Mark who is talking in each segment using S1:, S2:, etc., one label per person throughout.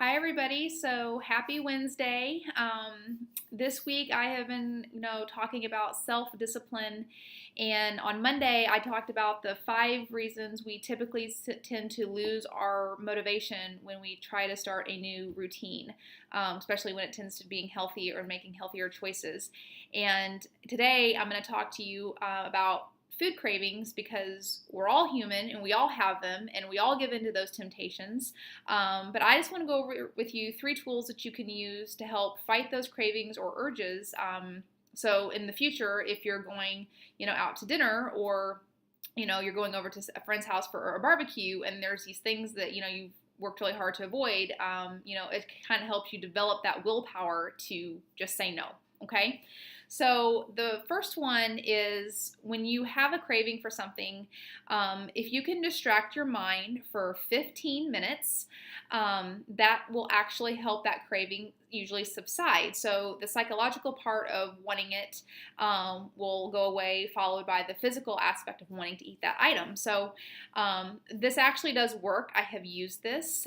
S1: Hi everybody. So happy Wednesday. This week I have been, talking about self-discipline, and on Monday I talked about the 5 reasons we typically tend to lose our motivation when we try to start a new routine, especially when it tends to being healthy or making healthier choices. And today I'm going to talk to you about food cravings because we're all human and we all have them and we all give into those temptations. But I just want to go over with you 3 tools that you can use to help fight those cravings or urges. So in the future, if you're going, out to dinner or, you're going over to a friend's house for a barbecue and there's these things that, you've worked really hard to avoid, it kind of helps you develop that willpower to just say no. Okay. So the first one is when you have a craving for something, if you can distract your mind for 15 minutes, that will actually help that craving usually subside. So the psychological part of wanting it will go away, followed by the physical aspect of wanting to eat that item. So this actually does work. I have used this.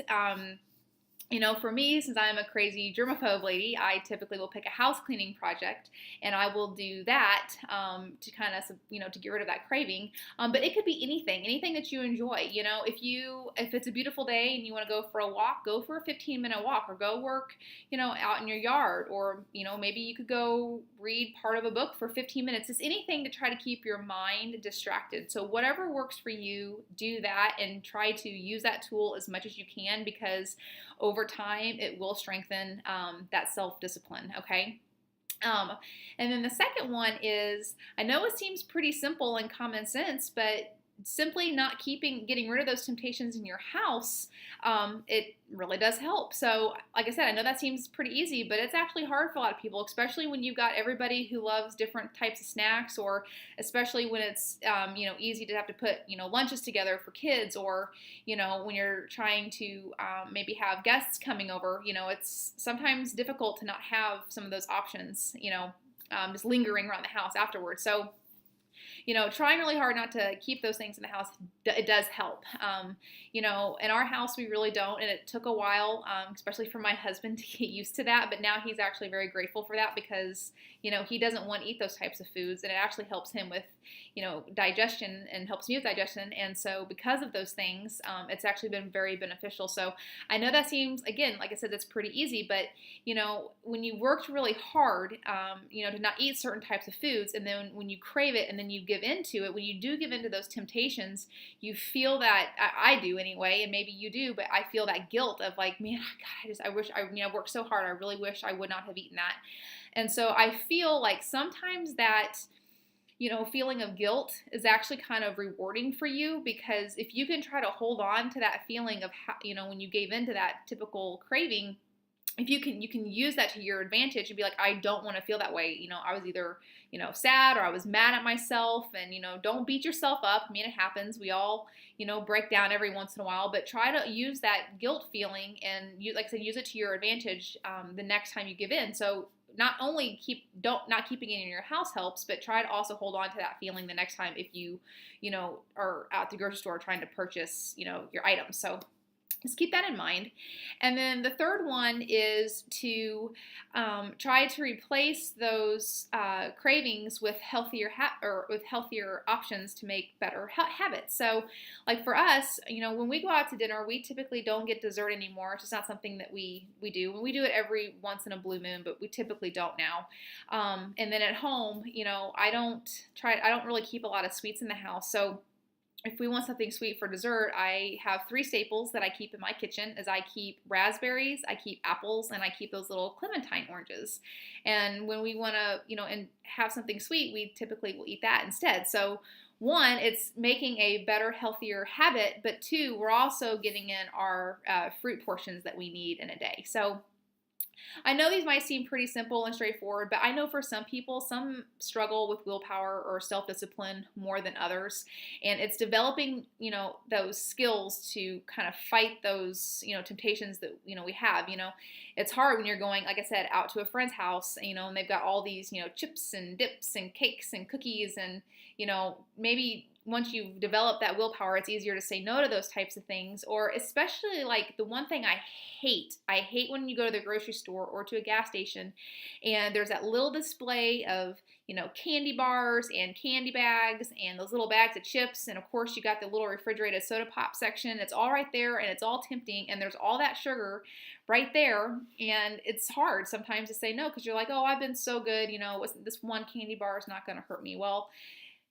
S1: For me, since I'm a crazy germaphobe lady, I typically will pick a house cleaning project and I will do that to kind of, to get rid of that craving. But it could be anything that you enjoy. If it's a beautiful day and you want to go for a walk, go for a 15-minute walk or go work, out in your yard, or, maybe you could go read part of a book for 15 minutes. It's anything to try to keep your mind distracted. So whatever works for you, do that and try to use that tool as much as you can, because over time it will strengthen that self-discipline. Okay. And then the second one is, I know it seems pretty simple and common sense, but simply not getting rid of those temptations in your house, it really does help. So like I said, I know that seems pretty easy, but it's actually hard for a lot of people, especially when you've got everybody who loves different types of snacks, or especially when it's, easy to have to put, lunches together for kids, or, when you're trying to maybe have guests coming over, it's sometimes difficult to not have some of those options, just lingering around the house afterwards. So trying really hard not to keep those things in the house, it does help. In our house, we really don't, and it took a while, especially for my husband to get used to that, but now he's actually very grateful for that because, he doesn't want to eat those types of foods, and it actually helps him with, digestion and helps me with digestion, and so because of those things, it's actually been very beneficial. So I know that seems, again, like I said, that's pretty easy, but, when you worked really hard, to not eat certain types of foods, and then when you crave it and then you give into it, when you do give into those temptations, you feel that, I do anyway, and maybe you do, but I feel that guilt of like, man, God, I wish I worked so hard. I really wish I would not have eaten that. And so I feel like sometimes that, feeling of guilt is actually kind of rewarding for you, because if you can try to hold on to that feeling of how, when you gave into that typical craving, if you can use that to your advantage and be like, I don't want to feel that way. I was either, sad, or I was mad at myself, and, don't beat yourself up. I mean, it happens. We all, break down every once in a while, but try to use that guilt feeling and like I said, use it to your advantage the next time you give in. So not only not keeping it in your house helps, but try to also hold on to that feeling the next time if you, are at the grocery store trying to purchase, your items. So just keep that in mind. And then the third one is to try to replace those cravings with healthier options to make better habits. So, like for us, when we go out to dinner, we typically don't get dessert anymore. It's just not something that we do. And we do it every once in a blue moon, but we typically don't now. And then at home, I don't really keep a lot of sweets in the house. So if we want something sweet for dessert, I have 3 staples that I keep in my kitchen. As I keep raspberries, I keep apples, and I keep those little clementine oranges. And when we want to, and have something sweet, we typically will eat that instead. So 1, it's making a better, healthier habit, but 2, we're also getting in our fruit portions that we need in a day. So I know these might seem pretty simple and straightforward, but I know for some people, some struggle with willpower or self-discipline more than others. And it's developing, those skills to kind of fight those, temptations that, we have. It's hard when you're going, like I said, out to a friend's house, and they've got all these, chips and dips and cakes and cookies and, maybe once you've developed that willpower, it's easier to say no to those types of things. Or especially like the one thing I hate when you go to the grocery store or to a gas station and there's that little display of, candy bars and candy bags and those little bags of chips. And of course, you got the little refrigerated soda pop section. It's all right there and it's all tempting and there's all that sugar right there. And it's hard sometimes to say no because you're like, oh, I've been so good. This one candy bar is not going to hurt me. Well,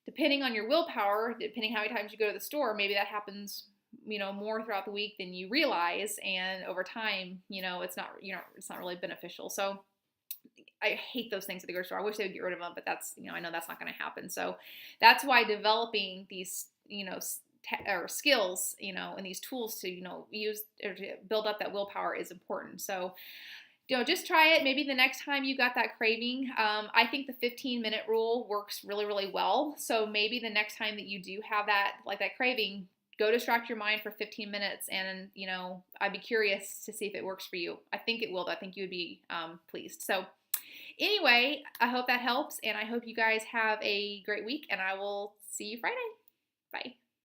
S1: depending on your willpower, depending how many times you go to the store, maybe that happens, more throughout the week than you realize. And over time, it's not really beneficial. So I hate those things at the grocery store. I wish they would get rid of them, but that's, I know that's not going to happen. So that's why developing these, or skills, and these tools to, use or to build up that willpower is important. So, just try it. Maybe the next time you got that craving, I think the 15-minute rule works really, really well. So maybe the next time that you do have that craving, go distract your mind for 15 minutes and, I'd be curious to see if it works for you. I think it will, but I think you would be pleased. So anyway, I hope that helps and I hope you guys have a great week and I will see you Friday. Bye.